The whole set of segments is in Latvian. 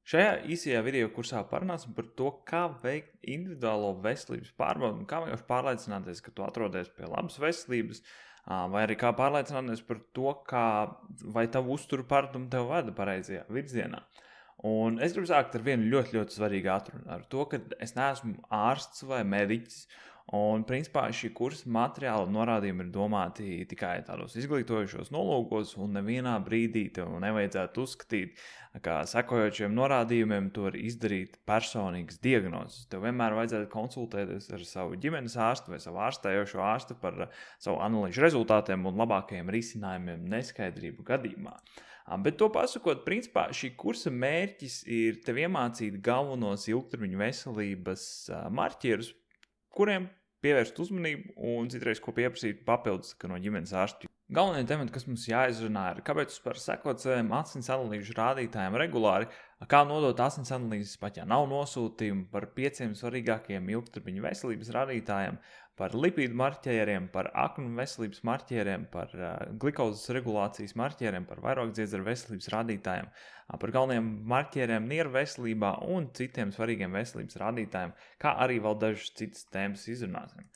Šajā īsajā video kursā parunāsim par to, kā veikt individuālo veselības pārbaudi un kā vienkārši pārliecināties, ka tu atrodies pie labas veselības, vai arī kā pārliecināties par to, vai tavu uzturu paradumi tev vada pareizajā virzienā. Un es gribu sākt ar vienu ļoti, ļoti svarīgu atrunu, ar to, ka es neesmu ārsts vai mediķis. Un, principā, šī kursa materiāla norādījumi ir domāti tikai tādos izglītojošos nolūkos, un nevienā brīdī tev nevajadzētu uzskatīt, ka sekojot šiem norādījumiem, tu vari izdarīt personīgas diagnozes. Tev vienmēr vajadzētu konsultēties ar savu ģimenes ārstu vai savu ārstējošo ārstu par savu analīžu rezultātiem un labākajiem risinājumiem neskaidrību gadījumā. Bet to pasakot, principā šī kursa mērķis ir tev iemācīt galvenos ilgtermiņa veselības marķierus, kuriem pievērst uzmanību un citreiz ko pieprasīt papildus no ģimenes ārsta. Galvenie temati, kas mums jāizrunā, ir, kāpēc par sekot saviem asins analīžu rādītājiem regulāri, kā nodot asins analīzes pat, ja nav nosūtījumu, par 5 svarīgākajiem ilgtermiņa veselības rādītājiem, par lipīdu marķieriem, par aknu veselības marķieriem, par glikozes regulācijas marķieriem, par vairogdziedzeru veselības rādītājiem, par galvenajiem marķieriem nieru veselībā un citiem svarīgiem veselības rādītājiem, kā arī vēl dažas citas tēmas izrunāsim.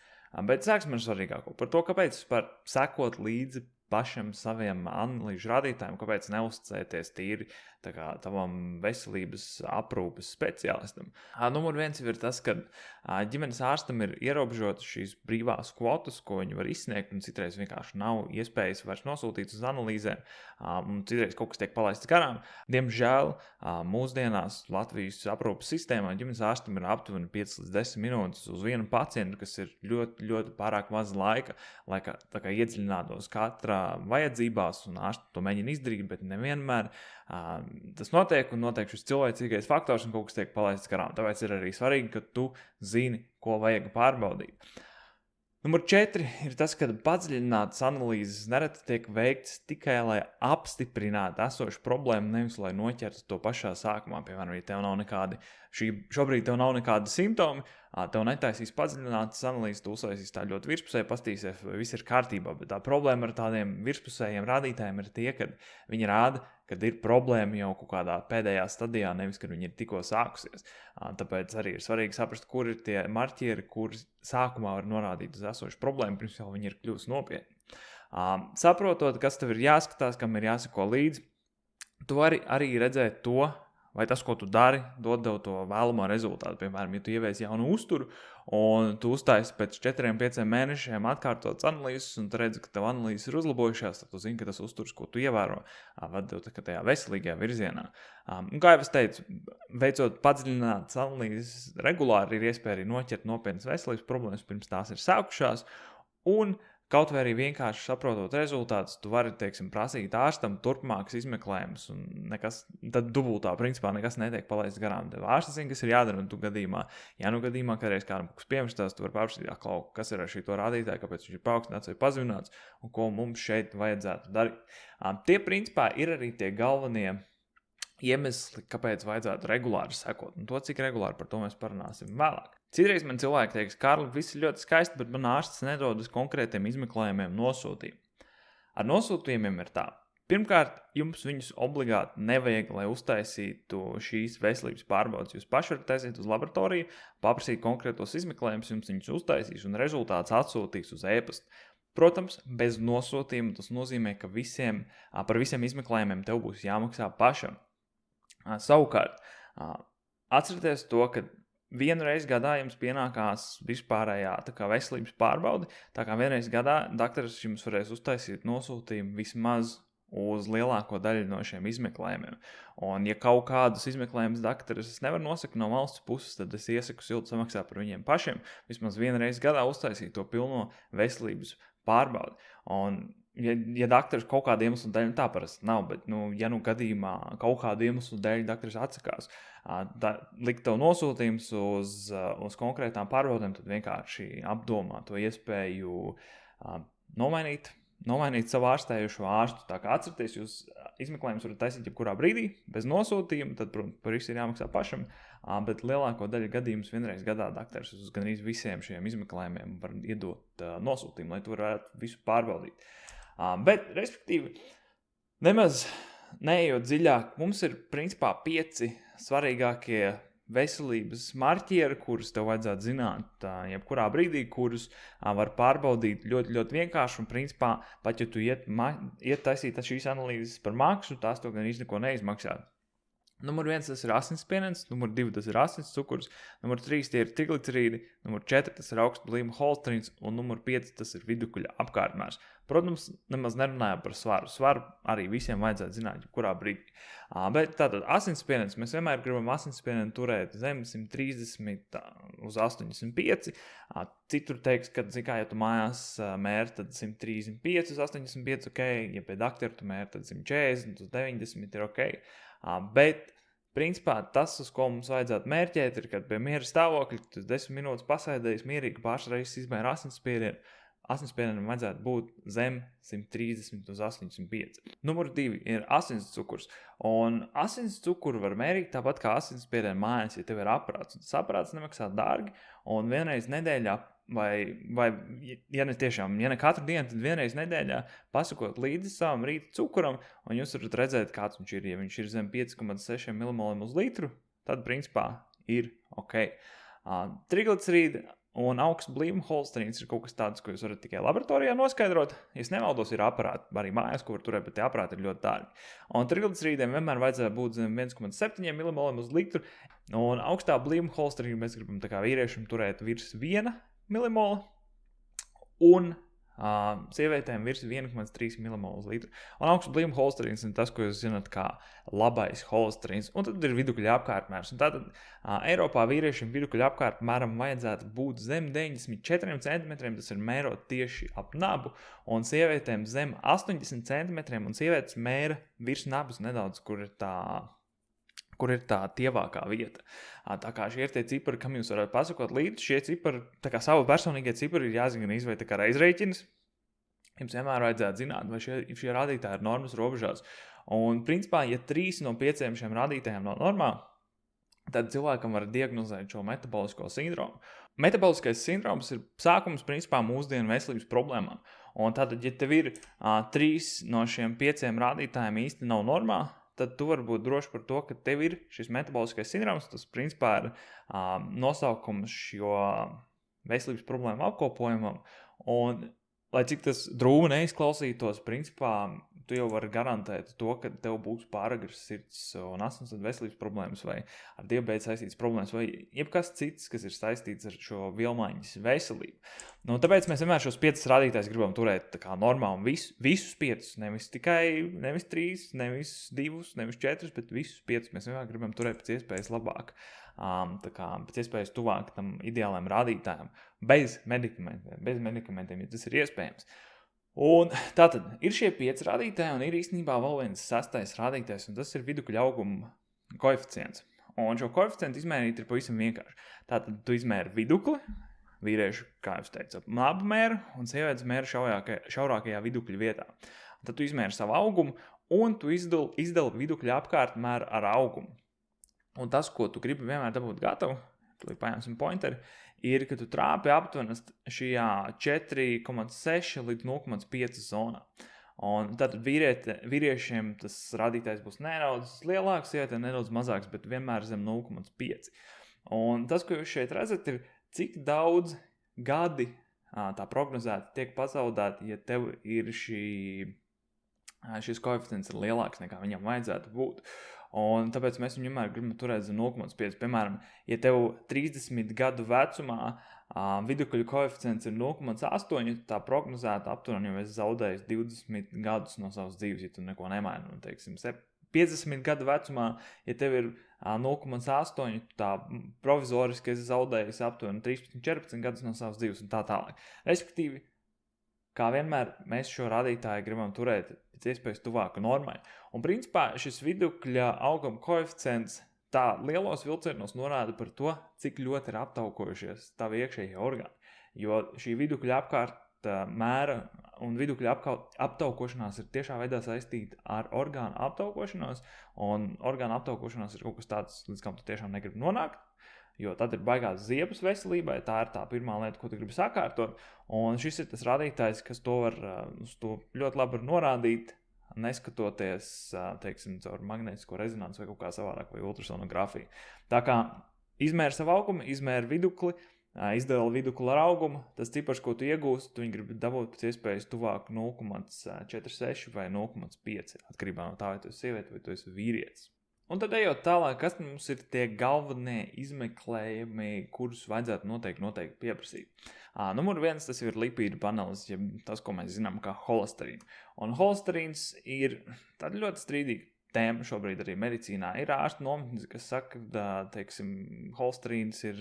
Bet sāksim ar svarīgāko, par to, kāpēc par sekot līdzi pašam saviem analīžu rādītājiem, kāpēc neuzticēties tīri tavam veselības aprūpes speciālistam. Numur 1 ir tas, ka ģimenes ārstam ir ierobežotas šīs brīvās kvotas, ko viņi var izsniegt, un citreiz vienkārši nav iespējas vairs nosūtīt uz analīzēm, un citreiz kaut kas tiek palaists garām. Diemžēl mūsdienās Latvijas aprūpes sistēmā ģimenes ārstam ir aptuveni 5 līdz 10 minūtes uz vienu pacientu, kas ir ļoti, ļoti pārāk maz laika, lai iedziļinātos katra vajadzībās, un ārsti to mēģina izdarīt, bet nevienmēr tas notiek, un notiek šis cilvēcīgais faktors, un kaut kas tiek palaists garām. Tāpēc ir arī svarīgi, ka tu zini, ko vajag pārbaudīt. Numur 4 ir tas, ka padziļinātas analīzes nereti tiek veikts tikai, lai apstiprinātu esošu problēmu, nevis lai noķertu to pašā sākumā. Piemēram, ja tev nav šobrīd tev nav nekādi simptomi, tev netaisīs padziļinātas analīzes, tu uztaisīs tā ļoti virspusēji, pastīsies, vai viss ir kārtībā, bet tā problēma ar tādiem virspusējiem rādītājiem ir tie, ka viņi rāda, kad ir problēma jau kaut kādā pēdējā stadijā, nevis, kad viņi ir tikko sākusies. Tāpēc arī ir svarīgi saprast, kur ir tie marķieri, kur sākumā var norādīt uz esošu problēmu, pirms jau viņi ir kļuvusi nopietni. Saprotot, kas tev ir jāskatās, kam ir jāsako līdzi, tu vari arī redzēt to, vai tas, ko tu dari, dod tev to vēlamo rezultātu. Piemēram, ja tu ieviesi jaunu uzturu un tu uztaisi pēc 4-5 mēnešiem atkārtotas analīzes un tu redzi, ka tev analīzes ir uzlabojušās, tad tu zini, ka tas uzturs, ko tu ievēro, vada tev tajā veselīgajā virzienā. Un kā jau es teicu, veicot padziļinātas analīzes regulāri, ir iespēja arī noķert nopietnas veselības problēmas, pirms tās ir sākušās, un kaut vai arī vienkārši saprotot rezultātus, tu vari, prasīt ārstam turpmākas izmeklējumus, un tad dubultā principā nekas netiek palaists garām. Tev ārsts zina, kas ir jādara, un tu gadījumā, kādreiz kādam kaut kas piemērstās, tu vari paprasīt, kas ir ar šito rādītāju, kāpēc viņš ir paaugstināts vai pazemināts, un ko mums šeit vajadzētu darīt. Tie principā ir arī tie galvenie iemesli, kāpēc vajadzētu regulāri sekot, un to, cik regulāri, par to mēs parunāsim vēlāk. Citreiz man cilvēki teiks, Kārli, viss ir ļoti skaisti, bet man ārsts nedod uz konkrētiem izmeklējumiem nosūtījumu. Ar nosūtījumiem ir tā. Pirmkārt, jums viņus obligāti nevajag, lai uztaisītu šīs veselības pārbaudes. Jūs paši varat aiziet uz laboratoriju, paprasīt konkrētos izmeklējumus, jums viņus uztaisīs un rezultāts atsūtīs uz e-pastu. Protams, bez nosūtījuma tas nozīmē, ka par visiem izmeklējumiem tev būs jāmaksā pašam. Savukārt, atcerieties to, ka vienu reizi gadā jums pienākās vispārējā veselības pārbaude, tā kā vienreiz gadā dakteris jums varēs uztaisīt nosūtījumu vismaz uz lielāko daļu no šiem izmeklējumiem. Un ja kaut kādus izmeklējumus dakteris nevar nosakt no valsts puses, tad es iesaku silti samaksāt par viņiem pašiem, vismaz vienreiz gadā uztaisīt to pilno veselības pārbaudi. Un ja dakteris kaut kādu iemeslu dēļ, tā parasti nav, bet ja gadījumā kaut kādu iemeslu dēļ dakteris atsakās likt tev nosūtījums uz konkrētām pārbaudēm, tad vienkārši apdomā to iespēju nomainīt savu ārstējušo ārstu. Tā kā atcerieties, jūs izmeklējumus varat taisīt jebkurā brīdī, bez nosūtījuma, tad, protams, par visu ir jāmaksā pašam, bet lielāko daļu gadījumus vienreiz gadā dakteris uz gandrīz visiem šiem izmeklējumiem var iedot nosūtījumu, lai tu varētu visu pārbaudīt. Bet, respektīvi, nemaz neejot dziļāk, mums ir principā 5 svarīgākie veselības marķieri, kurus tev vajadzētu zināt jebkurā brīdī, kurus var pārbaudīt ļoti, ļoti vienkārši. Un principā, pat ja tu iet taisīt šīs analīzes par maksu, tās to gan neko neizmaksā. Numur 1 tas ir asinsspiediens, numur 2 tas ir asins cukurs, numur 3 tie ir triglicerīdi, numur 4 tas ir augsta blīvuma holesterīns un numur 5 tas ir vidukļa apkārtmērs. Protams, nemaz nerunājam par svaru. Svaru arī visiem vajadzētu zināt, kurā brīdī. Bet tātad asinsspiediens, mēs vienmēr gribam asinsspiedienu turēt zem 130 uz 85. Citur teiks, ka, ja tu mājās mēri, tad 135 uz 85 ok, ja pie doktora tu mēri, tad 140 uz 90 ir ok. Bet, principā, tas, uz ko mums vajadzētu mērķēt, ir, kad pie miera stāvokļa, tu 10 minūtes pasēdējis mierīgi pāris reizes izmēri asinsspiedienu. Asinsspiedienam vajadzētu būt zem 130 uz 85. Numur 2 ir asins cukurs. Un asins cukuru var mērīt tāpat kā asinsspiedienu mājās, ja tev ir aparāts. Un tas aparāts nemaksā dārgi, un vienreiz nedēļā vai ja ne katru dienu, tad vienreiz nedēļā pasakot līdzi savam rīta cukuram, un jūs varat redzēt, kāds viņš ir. Ja viņš ir zem 5,6 mmol uz litru, tad principā ir ok. Triglicerīdi un augsts blīvuma holesterīns ir kaut kas tāds, ko jūs varat tikai laboratorijā noskaidrot. Ja es nemaldos, ir aparāti arī mājās, ko var turēt, bet tie aparāti ir ļoti dārgi. Un triglicerīdiem vienmēr vajadzētu būt zem 1,7 mmol uz litru, un augstā blīvuma holesterīnu mēs gribam tā kā vīriešiem turēt virs 1 mmol, un sievietēm virs 1,3 mmol uz litru. Un augsts blīvuma holesterīns ir tas, ko jūs zināt kā labais holesterīns. Un tad ir vidukļa apkārtmērs. Un tātad Eiropā vīriešiem vidukļa apkārtmēram vajadzētu būt zem 94 cm, tas ir mērot tieši ap nabu, un sievietēm zem 80 cm, un sievietes mēra virs nabas nedaudz, kur ir tā tievākā vieta. Tā kā šie ir tie cipari, kam jūs varat pasakot līdzi, šie cipari, tā kā savu personīgie cipari ir jāzina izvai tā kā reizreiķinis. Jums vienmēr vajadzētu zināt, vai šie rādītāji ir normas robežās. Un principā, ja 3 no 5 šiem rādītājiem nav normā, tad cilvēkam var diagnozēt šo metabolisko sindromu. Metaboliskais sindroms ir sākums principā mūsdienu veselības problēmām. Un tātad, ja tev ir 3 no šiem 5 rādītājiem īsti nav normā, tad tu vari būt droši par to, ka tev ir šis metaboliskais sindroms. Tas principā ir nosaukums šo veselības problēmu apkopojumam. Un, lai cik tas drūmi neizklausītos, principā tu jau vari garantēt to, ka tev būs pāragras sirds un asins veselības problēmas vai ar diabēta saistītas problēmas vai jebkas cits, kas ir saistīts ar šo vielmaiņas veselību. Nu, tāpēc mēs vienmēr šos 5 rādītājus gribam turēt tā kā normā un visus 5, nevis 3, nevis 2, nevis 4, bet visus 5 mēs vienmēr gribam turēt pēc iespējas labāk, tā kā pēc iespējas tuvāk tam ideālajam rādītājam, bez medikamentiem, ja tas ir iespējams. Un tātad ir šie 5 rādītāji un ir īstenībā vēl viens 6. rādītājs, un tas ir vidukļa auguma koeficients. Un šo koeficientu izmērīt ir pavisam vienkārši. Tātad tu izmēri vidukli, vīriešu, kā jūs teicat, nabu mēru un sievietes mēru šaurākajā vidukļa vietā. Tad tu izmēri savu augumu un tu izdali vidukļa apkārtmēru ar augumu. Un tas, ko tu gribi vienmēr dabūt gatavu, tu paņemsim pointeri, ir, ka tu trāpi aptuveni šajā 4,6 līdz 0,5 zonā. Un tad vīriešiem tas rādītājs būs nedaudz lielāks, sievietēm nedaudz mazāks, bet vienmēr zem 0,5. Un tas, ko jūs šeit redzat, ir cik daudz gadi tā prognozēti tiek pazaudēti, ja tev ir šis koeficients ir lielāks nekā viņam vajadzētu būt. Un tāpēc mēs viņu vienmēr gribam turēt zem 0,5. Piemēram, ja tev 30 gadu vecumā vidukļa koeficients ir 0,8, tā prognozēta aptuveni, jo es zaudēju 20 gadus no savas dzīves, ja tu neko nemaini. Teiksim, 50 gadu vecumā, ja tev ir 0,8, tā provizoriski es zaudēju aptuveni 13-14 gadus no savas dzīves un tā tālāk. Respektīvi, kā vienmēr, mēs šo rādītāju gribam turēt pēc iespējas tuvāku normai. Un principā šis vidukļa auguma koeficients tā lielos vilcienos norāda par to, cik ļoti ir aptaukojušies tavi iekšējie orgāni. Jo šī vidukļa apkārta mēra un vidukļa aptaukošanās ir tiešā veidā saistīta ar orgānu aptaukošanos, un orgānu aptaukošanās ir kaut kas tāds, līdz kam tu tiešām negribi nonākt. Jo tad ir baigās ziepes veselībai, tā ir tā pirmā lieta, ko tu gribi sakārtot, un šis ir tas rādītājs, kas to var uz to ļoti labi norādīt, neskatoties, teiksim, caur magnētisko rezonanci vai kaut kā savādāk vai ultrasonografiju. Tā kā izmēri savu augumu, izmēri vidukli, izdala vidukli ar augumu, tas cipars, ko tu iegūsi, tu viņu gribi dabūt pēc iespējas tuvāk 0,46 vai 0,5, atkarībā no tā, vai tu esi sieviete vai tu esi vīrietis. Un tad ejot tālāk, kas mums ir tie galvenie izmeklējumi, kurus vajadzētu noteikti pieprasīt. Numur 1, tas ir lipīdu panelis, ja tas, ko mēs zinām kā holesterīnu. Un holesterīns ir tāda ļoti strīdīga tēma šobrīd arī medicīnā. Ir ārsti nometnes, kas saka, ka, teiksim, holesterīns ir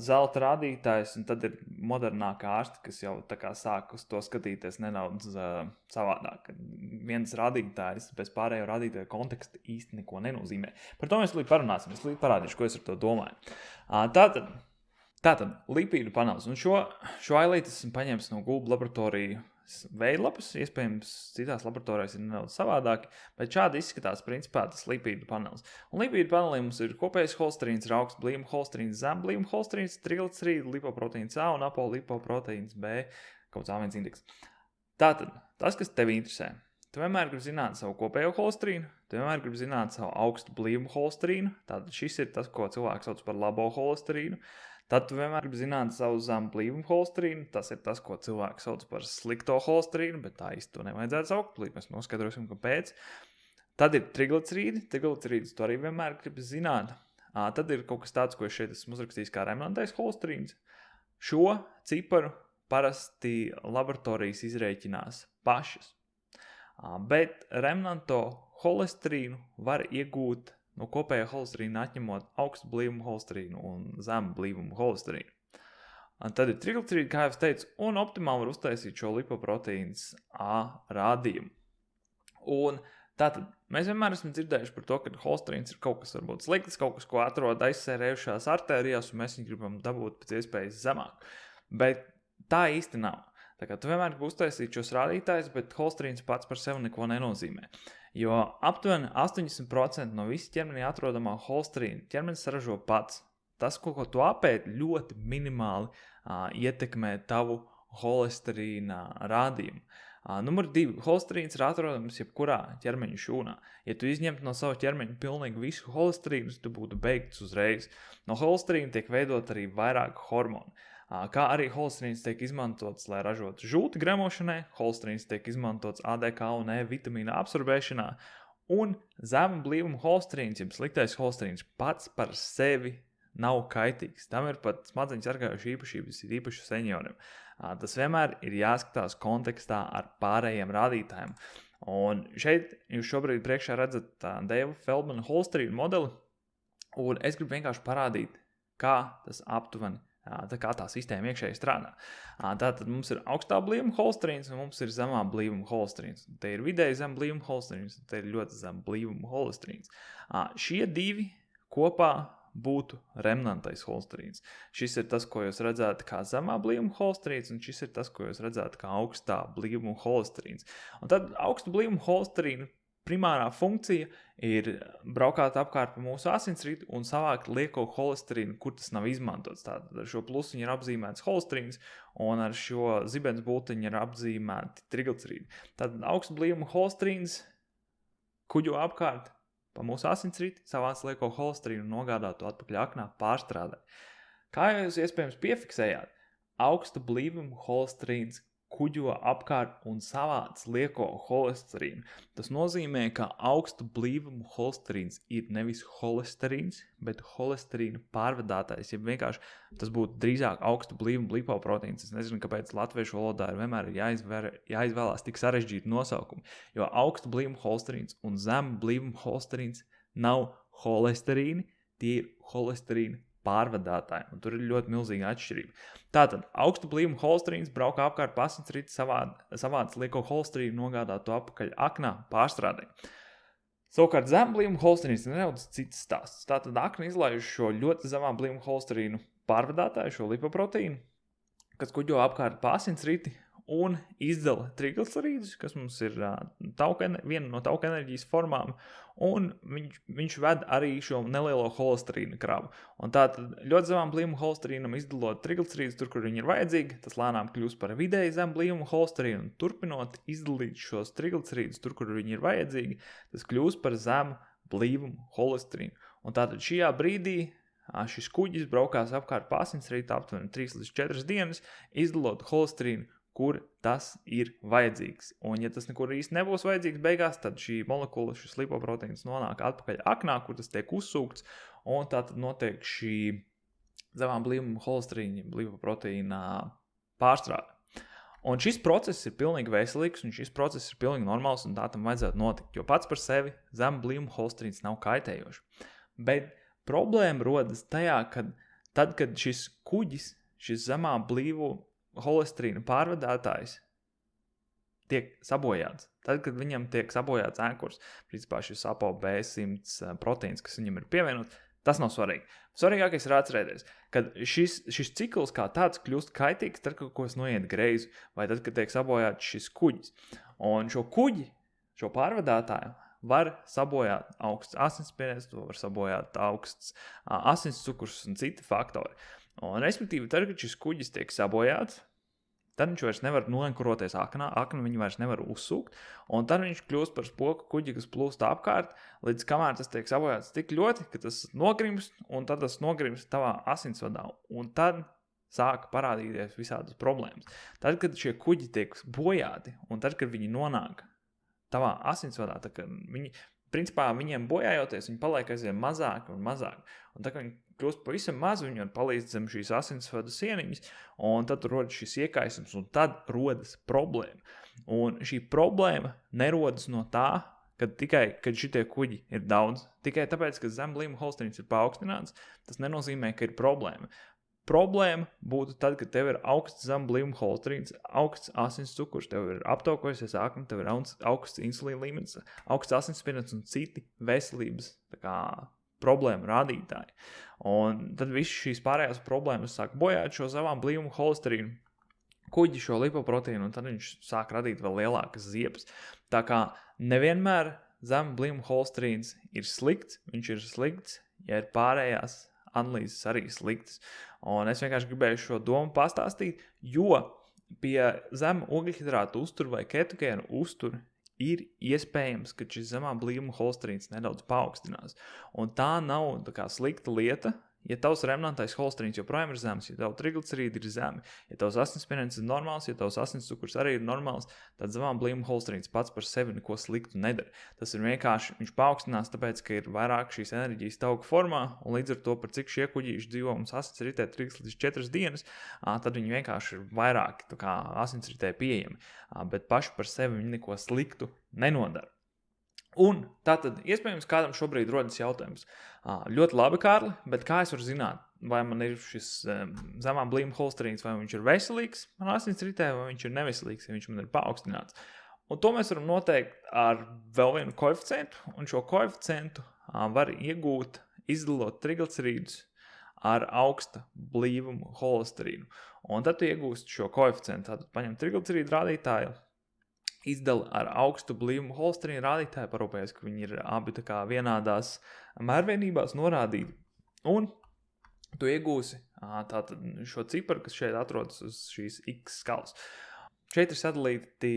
zelta rādītājs, un tad ir modernākā ārsti, kas jau tā kā sāk uz to skatīties nedaudz savādāk. Viens rādītājs bez pārējo rādītāju konteksta īsti neko nenozīmē. Par to mēs līdz parunāsim, es līdz parādīšu, ko es ar to domāju. Tātad lipīdu panelis, un šo ailīti esmu paņēmis no Google laboratoriju veidlapas, iespējams citās laboratorijās ir nedaudz savādāki, bet šādi izskatās principā tas lipīdu panelis. Un lipīdu panelī mums ir kopējais holesterīns, ir augsts blīvuma holesterīns, zem blīvuma holesterīns, triglicerīdi, lipoproteīns A un apolipoproteīns B, kaut A1 indeks. Tātad, tas, kas tevi interesē, tu vienmēr gribi zināt savu kopējo holesterīnu, tu vienmēr gribi zināt savu augstu blīvuma holesterīnu, tātad šis ir tas, ko cilvēks sauc par labo holesterīnu. Tad tu vienmēr gribi zināt savu zemu blīvumu holesterīnu, tas ir tas, ko cilvēki sauc par slikto holesterīnu, bet tā īsti to nevajadzētu saukt, līdz mēs noskaidrosim, kāpēc. Tad ir triglicerīdi, triglicerīdus tu arī vienmēr gribi zināt. Tad ir kaut kas tāds, ko es šeit esmu uzrakstījis kā remnantais holesterīns. Šo ciparu parasti laboratorijas izrēķinās pašas, bet remnanto holesterīnu var iegūt no kopējā holesterīna atņemot augstu blīvumu holesterīnu un zemu blīvumu holesterīnu. Tad ir triglicerīdi, kā jau es teicu, un optimāli var uztaisīt šo lipoproteīns A rādījumu. Un tātad mēs vienmēr esam dzirdējuši par to, ka holesterīns ir kaut kas varbūt slikts, kaut kas, ko atrod aizsērējušās artērijās, un mēs viņu gribam dabūt pēc iespējas zemāk. Bet tā īsti nav. Tā kā tu vienmēr gribi uztaisīt šos rādītājus, bet holesterīns pats par sevi neko nenozīmē. Jo aptuveni 80% no visa ķermenī atrodamā holesterīna ķermenis saražo pats. Tas, ko tu apēdi, ļoti minimāli ietekmē tavu holesterīna rādījumu. Numur 2. Holesterīns ir atrodams jebkurā ķermeņa šūnā. Ja tu izņemtu no sava ķermeņa pilnīgi visu holesterīnu, tu būtu beigts uzreiz. No holesterīna tiek veidot arī vairāk hormonu. Kā arī holesterīns tiek izmantots, lai ražotu žulti gremošanai, holesterīns tiek izmantots ADK un E vitamīna absorbēšanā, un zema blīvuma holesterīns, jeb sliktais holesterīns pats par sevi nav kaitīgs. Tam ir pat smadzeņu sargājuši īpašības, ir īpaši senioriem. Tas vienmēr ir jāskatās kontekstā ar pārējiem rādītājiem. Un šeit jūs šobrīd priekšā redzat Deiva Feldmana holesterīnu modeli, un es gribu vienkārši parādīt, kā tas aptuveni kā tā sistēma iekšēji strādā. Tātad mums ir augstā blīvuma holesterīns un mums ir zemā blīvuma holesterīns. Te ir vidēji zem blīvuma holesterīns un te ir ļoti zem blīvuma holesterīns. Šie divi kopā būtu remnantais holesterīns. Šis ir tas, ko jūs redzētu kā zemā blīvuma holesterīns, un šis ir tas, ko jūs redzētu kā augstā blīvuma holesterīns. Un tad augsta blīvuma holesterīna primārā funkcija ir braukāt apkārt pa mūsu asinsriti un savākt lieko holesterīnu, kur tas nav izmantots. Tātad ar šo plusiņu ir apzīmēts holesterīns un ar šo zibens bultiņu ir apzīmēti triglicerīdi. Tātad augsts blīvuma holesterīns kuģo apkārt pa mūsu asinsriti, savāc lieko holesterīnu un nogādā to atpakaļ aknā pārstrādē. Kā jūs iespējams piefiksējāt, augsta blīvuma holesterīns kuģo apkārt un savāc lieko holesterīnu. Tas nozīmē, ka augstu blīvumu holesterīns ir nevis holesterīns, bet holesterīna pārvadātājs. Ja vienkārši tas būtu drīzāk augstu blīvumu lipoproteīns. Es nezinu, kāpēc latviešu valodā vienmēr ir jāizvēlās tik sarežģīti nosaukumi, jo augstu blīvumu holesterīns un zemu blīvumu holesterīns nav holesterīni, tie ir holesterīna pārvadātāji, un tur ir ļoti milzīga atšķirība. Tātad, augstu blīvuma holesterīns brauka apkārt pa asinsriti, savāc lieko holesterīnu, nogādā to apakaļ aknā pārstrādē. Savukārt zem blīvuma holesterīns ir nedaudz cits stāsts. Tātad akna izlaiž šo ļoti zemā blīvuma holesterīnu pārvadātāju, šo lipoproteīnu, kas kuģo apkārt pa asinsriti, un izdala triglicerīdus, kas mums ir viena no tauka enerģijas formām, un viņš ved arī šo nelielo holesterīna kravu. Un tātad ļoti zemām blīvuma holesterīnam izdalot triglicerīdus tur, kur viņi ir vajadzīgi, tas lēnām kļūst par vidēji zem blīvuma holesterīnu, un turpinot izdalīt šos triglicerīdus tur, kur viņi ir vajadzīgi, tas kļūst par zemu blīvumu holesterīnu. Un tātad šajā brīdī šis kuģis braukās apkārt pa asinsrīti aptuveni 3 līdz 4 dienas, izdalot holesterīnu, kur tas ir vajadzīgs. Un ja tas nekur īsti nebūs vajadzīgs beigās, tad šī molekula, šis lipoproteīns nonāk atpakaļ aknā, kur tas tiek uzsūkts, un tātad notiek šī zemā blīvuma holesterīna, lipoproteīna pārstrāde. Un šis process ir pilnīgi veselīgs, un šis process ir pilnīgi normāls, un tā tam vajadzētu notikt, jo pats par sevi zem blīvuma holesterīns nav kaitējošs. Bet problēma rodas tajā, kad šis kuģis, šis zemā blīvu holesterīna pārvadātājs tiek sabojāts. Tad, kad viņam tiek sabojāts ēkurs, principā šis ApoB100 proteīns, kas viņam ir pievienots, tas nav svarīgi. Svarīgākais ir atcerēties, kad šis cikls kā tāds kļūst kaitīgs, tad, kad kaut kas noiet greizi, vai tad, kad tiek sabojāts šis kuģis. Un šo kuģi, šo pārvadātāju, var sabojāt augsts asinsspiediens, to var sabojāt augsts asins cukurs un citi faktori. Un, respektīvi, tad, kad šis kuģis tiek sabojāts, tad viņš vairs nevar noenkuroties aknā, aknu viņu vairs nevar uzsūkt, un tad viņš kļūst par spoku kuģi, kas plūst apkārt, līdz kamēr tas tiek sabojāts tik ļoti, ka tas nogrimst, un tad tas nogrimst tavā asinsvadā, un tad sāk parādīties visādas problēmas. Tad, kad šie kuģi tiek bojāti, un tad, kad viņi nonāk tavā asinsvadā, tā kā viņi, principā viņiem bojājoties, viņi paliek aizvien mazāk un mazāk. Un tā kā viņi kļūst pavisam maz, viņi var palīdz zem šīs asinsvadu sieniņas, un tad rodas šis iekaisums, un tad rodas problēma. Un šī problēma nerodas no tā, kad šitie kuģi ir daudz. Tikai tāpēc, ka zem blīvuma holesterīns ir paaugstināts, tas nenozīmē, ka ir problēma. Problēma būtu tad, kad tev ir augsts zem blīvuma holesterīns, augsts asins cukurs, tev ir aptaukojusies akna, tev ir augsts insulīna līmenis, augsts asinsspiediens un citi veselības problēma rādītāji. Un tad viss šīs pārējās problēmas sāk bojāt šo zemām blīvuma holesterīnu kuģi, šo lipoproteīnu, un tad viņš sāk radīt vēl lielākas ziepes. Tā kā nevienmēr zem blīvuma holesterīns ir slikts, viņš ir slikts, ja ir pārējās analīzes arī sliktas. Un es vienkārši gribēju šo domu pastāstīt, jo pie zema ogļhidrātu uztura vai ketogēnu uztura ir iespējams, ka šis zemā blīvuma holesterīns nedaudz paaugstinās. Un tā nav slikta lieta, ja tavs remnantais holesterīns joprojām ir zems, ja tavu triglicerīdi ir zemi, ja tavs asinsspiediens ir normāls, ja tavs asins cukurs arī ir normāls, tad zemā blīvuma holesterīns pats par sevi neko sliktu nedara. Tas ir vienkārši, viņš paaugstinās, tāpēc, ka ir vairāk šīs enerģijas tauka formā, un līdz ar to, par cik šie kuģīši dzīvo mums asinsritē 3 līdz 4 dienas, tad viņi vienkārši ir vairāk asinsritē pieejami, bet paši par sevi viņi neko sliktu nenodara. Un tātad, iespējams, kādam šobrīd rodas jautājums. Ļoti labi, Kārli, bet kā es varu zināt, vai man ir šis zemā blīvuma holesterīns, vai viņš ir veselīgs man asinsritē, vai viņš ir neveselīgs, ja viņš man ir paaugstināts. Un to mēs varam noteikt ar vēl vienu koeficientu, un šo koeficientu var iegūt, izdalot triglicerīdus ar augsta blīvuma holesterīnu. Un tad tu iegūst šo koeficientu, tātad paņem triglicerīdu rādītāju, izdala ar augstu blīvumu holesterīnu rādītāju, parūpējas, ka viņi ir abi vienādās mērvienībās norādīti. Un tu iegūsi tātad šo ciparu, kas šeit atrodas uz šīs X skalas. Šeit ir sadalīti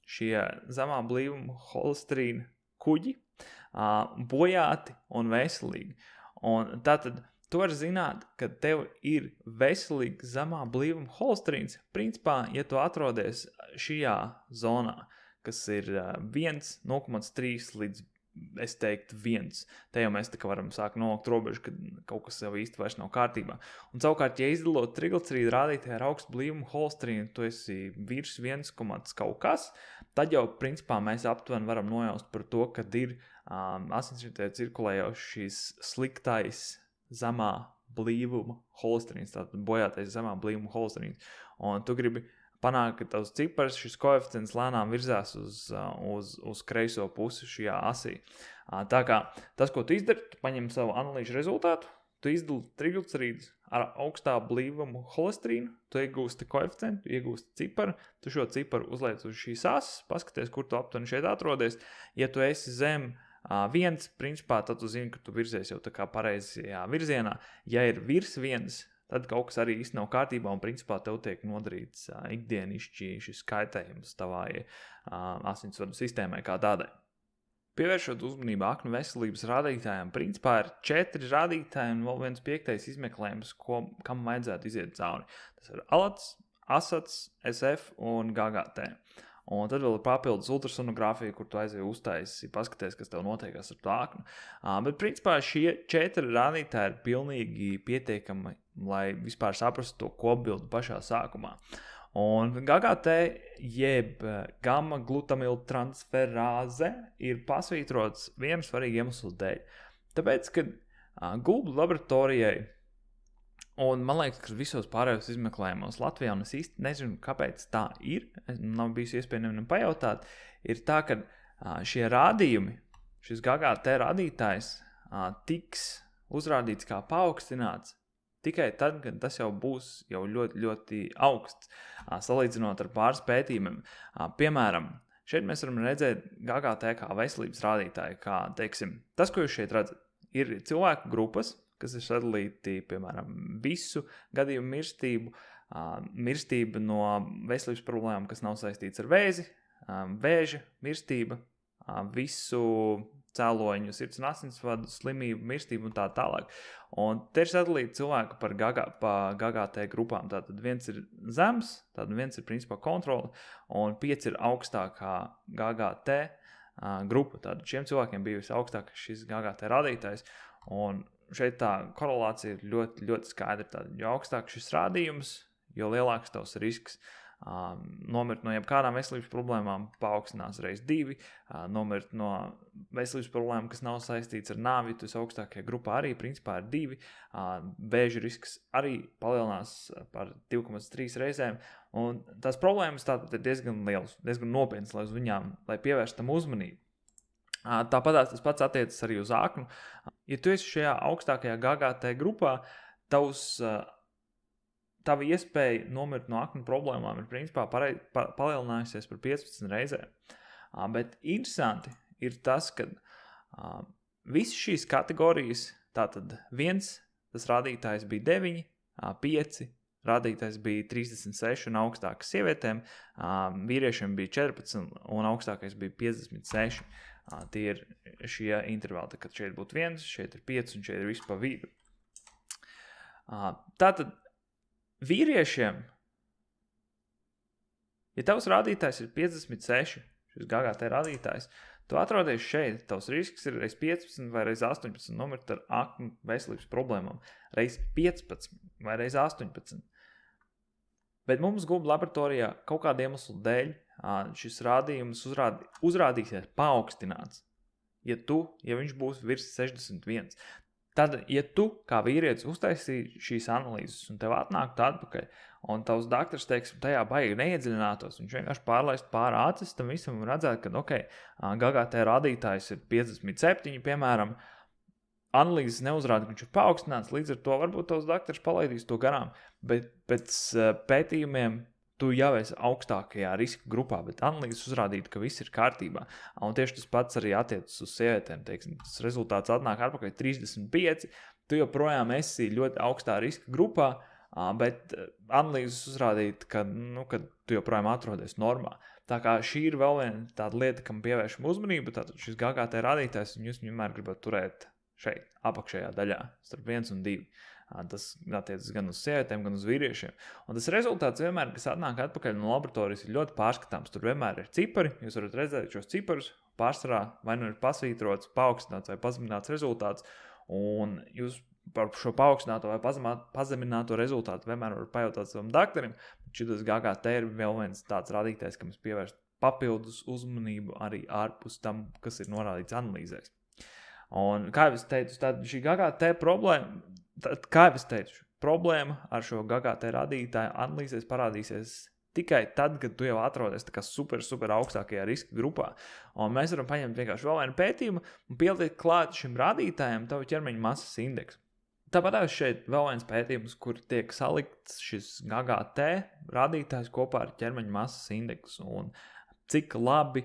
šie zemā blīvuma holesterīna kuģi, bojāti un veselīgi. Un tātad tu vari zināt, ka tev ir veselīgs zemā blīvuma holesterīns, principā, ja tu atrodies šajā zonā, kas ir 1,3 līdz, es teiktu, 1. Te jau mēs varam sākt nolikt robežu, kad kaut kas jau īsti vairs nav kārtībā. Un savukārt, ja izdalot triglicerīdu rādītāju ar augstu blīvumu holesterīnu, tu esi virs 1, kaut kas, tad jau, principā, mēs aptuveni varam nojaust par to, kad ir asinsritē cirkulējošs šīs sliktais zemā blīvuma holesterīns, tātad bojātais zemā blīvuma holesterīns. Un tu gribi panākt, ka tavs cipars, šis koeficients lēnām virzās uz kreiso pusi šajā asī. Tā kā tas, ko tu izdari, tu paņem savu analīžu rezultātu, tu izdali triglicerīdus ar augstā blīvumu holesterīnu, tu iegūsti koeficientu, iegūsti ciparu, tu šo ciparu uzliec uz šīs asas, paskaties, kur tu aptuveni šeit atrodies. Ja tu esi zem 1, principā, tad tu zini, ka tu virzies jau tā kā pareizajā virzienā. Ja ir virs 1, tad kaut kas arī īsti nav kārtībā un principā tev tiek nodarīts ikdienišķi šis kaitējums tavai asinsvadu sistēmai kā tādai. Pievēršot uzmanību aknu veselības rādītājiem, principā ir 4 rādītāji un vēl viens 5. izmeklējums, kam vajadzētu iziet cauri. Tas ir ALATS, ASATS, SF un GGT. Un tad vēl ir papildus ultrasonogrāfija, kur tu aizēji uztaisi, paskaties, kas tev notiekās ar to aknu. Bet principā šie 4 rādītāji ir pilnīgi pietiekami, lai vispār saprastu to kopbildu pašā sākumā. Un GGT jeb gamma glutamiltransferāze ir pasvītrots vienu svarīgu iemeslu dēļ. Tāpēc, kad Gulbu laboratorijai, un man liekas, ka visos pārējos izmeklējumos Latvijā, un es īsti nezinu, kāpēc tā ir, nav bijis iespēja nevienam pajautāt, ir tā, ka šie rādījumi, šis GGT rādītājs tiks uzrādīts kā paaugstināts tikai tad, kad tas jau būs jau ļoti, ļoti augsts, salīdzinot ar pāris pētījumiem. Piemēram, šeit mēs varam redzēt GGT kā veselības rādītāju, kā, teiksim, tas, ko jūs šeit redzat, ir cilvēku grupas, kas ir sadalīti, piemēram, visu gadījumu mirstību, mirstība no veselības problēmām, kas nav saistīts ar vēzi, vēža mirstība, visu cēloņu, sirds un asinsvadu slimību, mirstību un tā tālāk. Un te ir sadalīti cilvēki pa GGT grupām. Tātad viens ir zems, tātad viens ir principā kontrole, un 5 ir augstākā GGT grupa. Tātad šiem cilvēkiem bija visaugstākais šis GGT rādītājs, un šeit tā korelācija ir ļoti, ļoti skaidra. Tātad, jo augstāk šis rādījums, jo lielāks tavs risks nomirt no jebkādām veselības problēmām paaugstinās reiz 2, nomirt no veselības problēmām, kas nav saistīts ar nāvi, tu esi augstākajā grupā arī principā ir 2, vēža risks arī palielinās par 2,3 reizēm, un tās problēmas tātad ir diezgan lielas, diezgan nopietnas, lai uz viņām, lai pievērst tam uzmanību. Tāpat tas pats attiecas arī uz aknu. Ja tu esi šajā augstākajā GGT grupā, tava iespēja nomirt no aknu problēmām ir principā palielinājusies par 15 reizēm. Bet interesanti ir tas, ka visas šīs kategorijas, tātad 1, tas rādītājs bija 9, 5, rādītājs bija 36 un augstākas sievietēm, vīriešiem bija 14 un augstākais bija 56. Tie ir šie intervali, kad šeit būtu 1, šeit ir 5 un šeit ir viss pa vidu. Tātad vīriešiem, ja tavs rādītājs ir 56, šis GGT rādītājs, tu atrodies šeit, tavs risks ir reiz 15 vai reiz 18 nomirt ar aknu veselības problēmām, reiz 15 vai reiz 18. Bet mums Gulbu laboratorijā kaut kādu iemeslu dēļ šis rādījums uzrādīsies paaugstināts, ja viņš būs virs 61. Tad, ja tu kā vīrietis uztaisīji šīs analīzes un tev atnāktu atpakaļ, un tavs daktars, teiksim, tajā baigi neiedziļinātos, viņš vienkārši pārlaist pār acis, tam visam redzēt, ka, GGT rādītājs ir 57, piemēram, analīzes neuzrāda, ka viņš ir paaugstināts, līdz ar to varbūt tavs daktars palaidīs to garām, bet pēc pētījumiem tu jau esi augstākajā riska grupā, bet analīzes uzrādītu, ka viss ir kārtībā. Un tieši tas pats arī attiecas uz sievietēm. Teiksim, tas rezultāts atnāk atpakaļ 35, tu joprojām esi ļoti augstā riska grupā, bet analīzes uzrādīt, ka tu joprojām atrodies normā. Tā kā šī ir vēl viena tāda lieta, kam pievēršam uzmanību, tātad šis GGT rādītājs, un jūs vienmēr gribat turēt šeit, apakšējā daļā, starp 1 un 2. Tas attiecas gan uz sievietēm, gan uz vīriešiem. Un tas rezultāts vienmēr, kas atnāk atpakaļ no laboratorijas, ir ļoti pārskatāms. Tur vienmēr ir cipari, jūs varat redzēt šos ciparus, pārsvarā vai nu ir pasvītrots, paaugstināts vai pazemināts rezultāts, un jūs par šo paaugstināto vai pazemināto rezultātu vienmēr varat pajautāt savam daktarim, bet šitas GGT ir vēl viens tāds rādītājs, kam es pievērstu papildus uzmanību arī ārpus tam, kas ir norādīts analīzēs. Un, kā jau es teicu, tad šī GGT problēma ar šo GGT rādītāju analīzēs parādīsies tikai tad, kad tu jau atrodies tā kā super augstākajā riska grupā. Un mēs varam paņemt vienkārši vēl vienu pētījumu un pielikt klāt šim rādītājam tavu ķermeņa masas indeksu. Tāpat šeit vēl viens pētījums, kur tiek salikts šis GGT rādītājs kopā ar ķermeņa masas indeksu un cik labi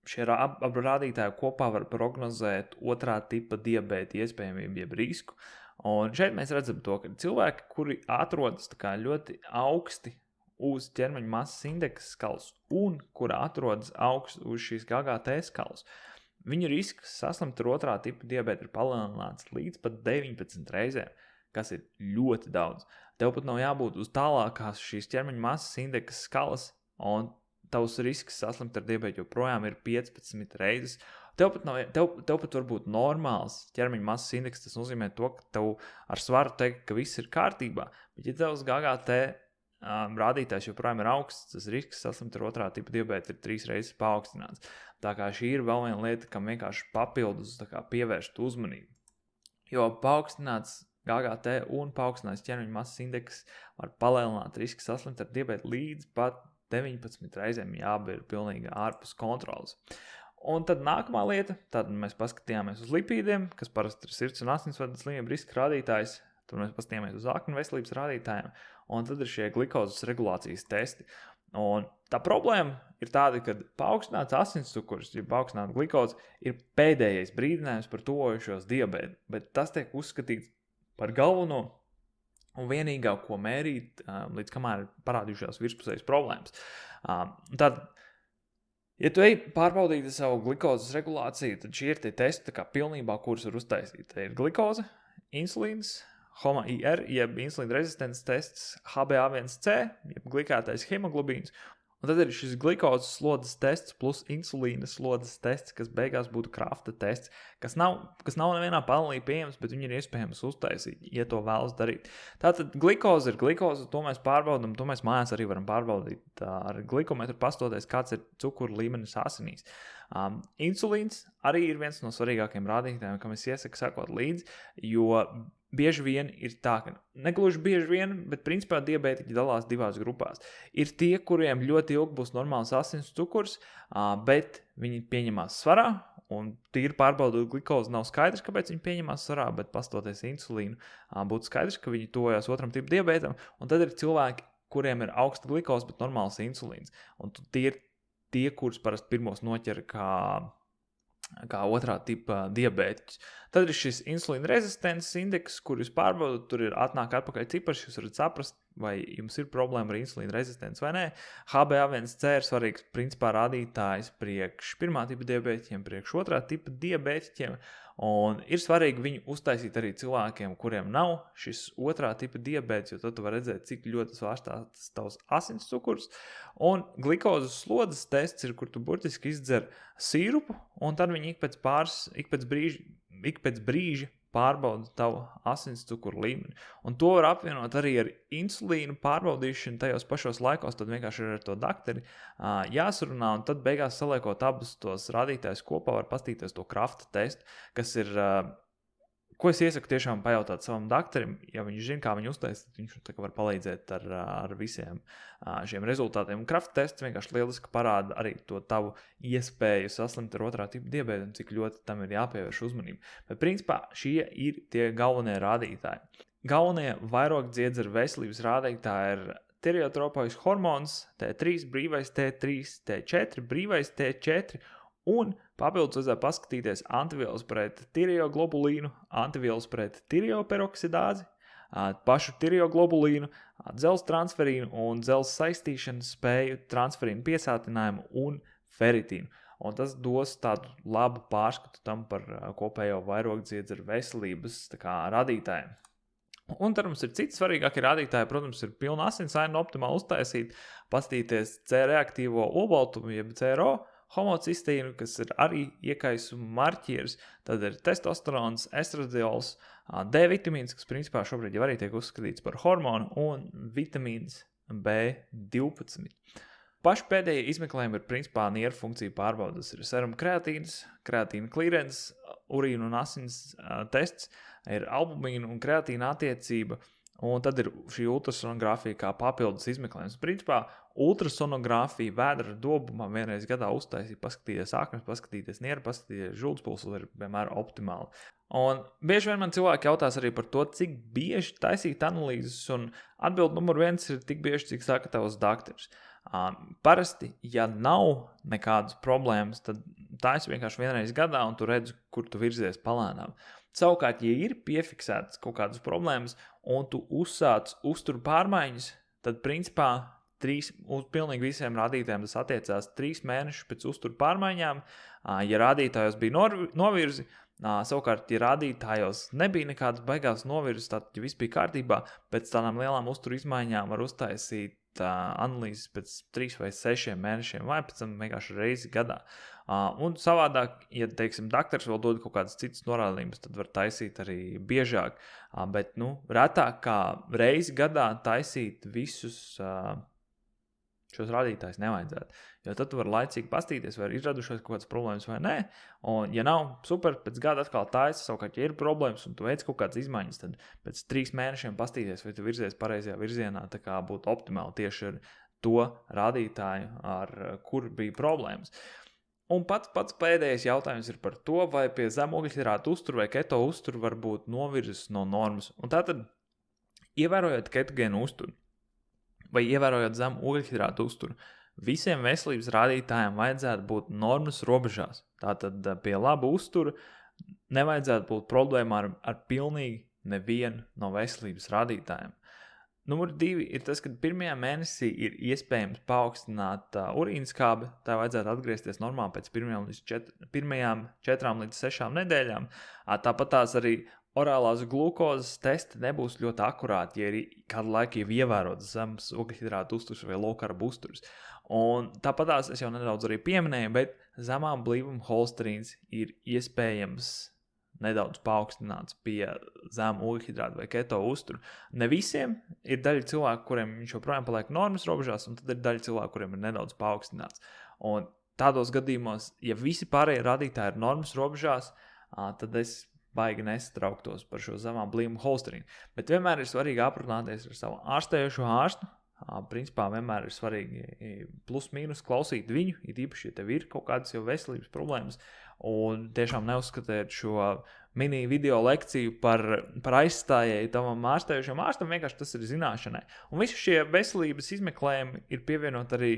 šie abi rādītāji kopā var prognozēt otrā tipa diabēta iespējamību jeb risku. Un šeit mēs redzam to, ka cilvēki, kuri atrodas tā kā ļoti augsti uz ķermeņa masas indeksa skalas un kuri atrodas augsti uz šīs GGT skalas, viņu risks saslimt ar otrā tipa diabētu ir palielināts līdz pat 19 reizēm, kas ir ļoti daudz. Tev pat nav jābūt uz tālākās šīs ķermeņa masas indeksa skalas, un tavs risks saslimt ar diabētu joprojām ir 15 reizes. Tev pat var būt normāls ķermeņa masas indeks, tas nozīmē to, ka tev ar svaru teikt, ka viss ir kārtībā, bet ja tevs GGT rādītājs joprojām ir augsts, tas risks saslimt ar otrā tipa diabētu ir 3 reizes paaugstināts. Tā kā šī ir vēl viena lieta, kam vienkārši papildus pievērst uzmanību. Jo paaugstināts GGT un paaugstināts ķermeņa masas indeks var palielināt risku saslimt ar diabētu līdz pat 19 reizēm, ja abi ir pilnīgi ārpus kontrolas. Un tad nākamā lieta, tad mēs paskatījāmies uz lipīdiem, kas parasti ir sirds un asinsvadu slimību riska rādītājs, tad mēs paskatījāmies uz aknu veselības rādītājiem, un tad ir šie glikozes regulācijas testi. Un tā problēma ir tāda, ka paaugstināts asinscukurs, ja paaugstināta glikoze, ir pēdējais brīdinājums par tuvojušos diabētu, bet tas tiek uzskatīts par galveno un vienīgā, ko mērīt, līdz kamēr ir parādījušās virspusējas problēmas. Tad, ja tu ej pārbaudīt savu glikozes regulāciju, tad šie ir tie testi, pilnībā, kurus var uztaisīt. Te ir glikoze, insulīns, HOMA-IR, jeb insulīna rezistences tests, HbA1c, jeb glikētais hemoglobīns, un tad ir šis glikozes slodzes tests plus insulīna slodzes tests, kas beigās būtu Krafta tests, kas nav nevienā panelī pieejams, bet viņi ir iespējams uztaisīt, ja to vēlas darīt. Tātad glikoze ir glikoze, to mēs pārbaudam, to mēs mājās arī varam pārbaudīt ar glikometru, pastoties, kāds ir cukuru līmenis asinīs. Insulīns arī ir viens no svarīgākajiem rādītājiem, kam es iesaku sekot līdzi, jo bieži vien ir tā, ka negluži bieži vien, bet principā diabētiķi dalās divās grupās. Ir tie, kuriem ļoti ilgi būs normāls asins cukurs, bet viņi pieņemās svarā, un tīri pārbaudot glikozi nav skaidrs, kāpēc viņi pieņemās svarā, bet pastoties insulīnu, būtu skaidrs, ka viņi tojās otram tipu diabētam, un tad ir cilvēki, kuriem ir augsta glikoze, bet normāls insulīns. Un tie ir tie, kurus parasti pirmos noķer kā otrā tipa diabētiķis. Tad ir šis insulīna rezistences indeks, kur jūs pārbaudat, tur ir atnāk atpakaļ cipars, jūs varat saprast, vai jums ir problēma ar insulīna rezistenci vai nē. HbA1c ir svarīgs principā rādītājs priekš pirmā tipa diabētiķiem, priekš otrā tipa diabētiķiem, un ir svarīgi viņu uztaisīt arī cilvēkiem, kuriem nav šis otrā tipa diabēts, jo tad tu var redzēt, cik ļoti svārstās tavs asins cukurs. Un glikozes slodzes tests ir, kur tu burtiski izdzer sīrupu, un tad viņi ik pēc brīža pārbauda tavu asins cukuru līmeni. Un to var apvienot arī ar insulīnu pārbaudīšanu tajos pašos laikos, tad vienkārši ir ar to dakteri jāsarunā, un tad beigās saliekot abus tos rādītājus kopā var pastīties to Krafta testu, kas ir, ko es iesaku tiešām pajautāt savam dakterim, ja viņš zina, kā viņu uztaisīt, viņš var palīdzēt ar visiem šiem rezultātiem. Un Krafta tests vienkārši lieliski parāda arī to tavu iespēju saslimt ar otrā tipa diabētu un cik ļoti tam ir jāpievērš uzmanību. Bet principā šie ir tie galvenie rādītāji. Galvenie vairogdziedzeru veselības rādītāji ir tireotropojas hormons, T3, brīvais T3, T4, brīvais T4, un papildus vajadzētu paskatīties antivielas pret tireoglobulīnu, antivielas pret tireoperoksidāzi, pašu tireoglobulīnu, dzelzs transferīnu un dzelzs saistīšanas spēju, transferīnu piesātinājumu un feritīnu. Un tas dos tādu labu pārskatu tam par kopējo vairogdziedzeru veselības radītājiem. Un tad mums ir citi svarīgākie rādītāji, protams, ir pilna asinsaina optimāli uztaisīt, paskatīties C reaktīvo olbaltumu, jeb CRO, homocistīnu, kas ir arī iekaisuma marķieris, tad ir testosterons, estradiols, D vitamīns, kas principā šobrīd jau arī tiek uzskatīts par hormonu, un vitamīns B12. Paši pēdējie izmeklējumi ir principā nieru funkciju pārbaudas. Ir serum kreatīns, kreatīna klīrens, urīna un asins tests, ir albumīna un kreatīna attiecība, Un tad ir šī ultrasonogrāfija kā papildus izmeklējums. Principā ultrasonogrāfija vēdra dobumā vienreiz gadā uztaisīt, paskatīties aknas, paskatīties nieru, paskatīties žultspulsu, ir vienmēr optimāli. Un bieži vien man cilvēki jautās arī par to, cik bieži taisīt analīzes, un atbild numur 1 ir tik bieži, cik saka tavs daktors. Parasti, ja nav nekādas problēmas, tad taisi vienkārši vienreiz gadā, un tu redzi, kur tu virzies palēnām. Savukārt, ja ir piefiksētas kaut kādas problēmas, un tu uzsāc uzturu pārmaiņas, tad principā uz pilnīgi visiem rādītājiem tas attiecās 3 mēnešus pēc uzturu pārmaiņām. Ja rādītājos bija novirzi, savukārt, ja rādītājos nebija nekādas baigās novirzes, tad ja viss bija kārtībā, pēc tādām lielām uzturu izmaiņām var uztaisīt analīzes pēc 3 vai 6 mēnešiem, vai pēc tam vienkārši reizi gadā. Un savādāk, ja, teiksim, daktors vēl dod kaut kādas citas norādījumus, tad var taisīt arī biežāk, bet, retāk kā reizi gadā taisīt visus šos rādītājus nevajadzētu, jo tad tu vari laicīgi pastīties, vai ir izradušās kaut kādas problēmas vai nē, un ja nav, super, pēc gada atkal taisa, savukārt, ja ir problēmas un tu veic kaut kādas izmaiņas, tad pēc 3 mēnešiem pastīties, vai tu virzies pareizajā virzienā, tā kā būtu optimāli tieši ar to rādītāju, ar kur bija problēmas. Un pats pēdējais jautājums ir par to, vai pie zemogļhidrātu uzturu vai keto uzturu var būt novirzes no normas. Un tātad, ievērojot ketogēnu uzturu vai ievērojot zemu ogļhidrātu uzturu, visiem veselības rādītājiem vajadzētu būt normas robežās. Tātad pie laba uztura nevajadzētu būt problēma ar pilnīgi nevienu no veselības rādītājiem. Numur 2 ir tas, ka pirmajā mēnesī ir iespējams paaugstināt urīnskābi, tā vajadzētu atgriezties normāli pēc pirmajām 4 līdz 6 nedēļām. Tāpat tās arī orālās glūkozes testi nebūs ļoti akurāti, ja ir kādu laiku jau ievērots zemes ogļhidrātu uzturs vai low-carb uzturs. Un tāpat tās es jau nedaudz arī pieminēju, bet zemā blīvuma holesterīns ir iespējams nedaudz paaugstināts pie zemu ogļhidrātu vai keto uzturu. Ne visiem ir daļa cilvēku, kuriem viņš joprojām paliek normas robežās, un tad ir daļa cilvēku, kuriem ir nedaudz paaugstināts. Un tādos gadījumos, ja visi pārējie rādītāji ir normas robežās, tad es baigi nesatrauktos par šo zemā blīvuma holesterīnu. Bet vienmēr ir svarīgi aprunāties ar savu ārstējošo ārstu. Principā vienmēr ir svarīgi plus-mínus klausīt viņu, it īpaši, ja tev ir kaut kādas jau veselības problēmas, un tiešām neuzskatiet šo mini video lekciju par aizstājēju tavam ārstējošam ārstam, vienkārši tas ir zināšanai. Un visi šie veselības izmeklējumi ir pievienot arī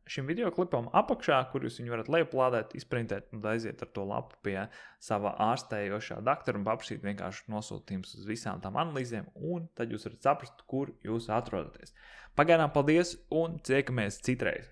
šim videoklipam apakšā, kur jūs viņu varat lejuplādēt, izprintēt un aiziet ar to lapu pie sava ārstējošā daktora un paprasīt vienkārši nosūtījums uz visām tām analīzēm, un tad jūs varat saprast, kur jūs atrodaties. Pagaidām paldies un tiekamies citreiz!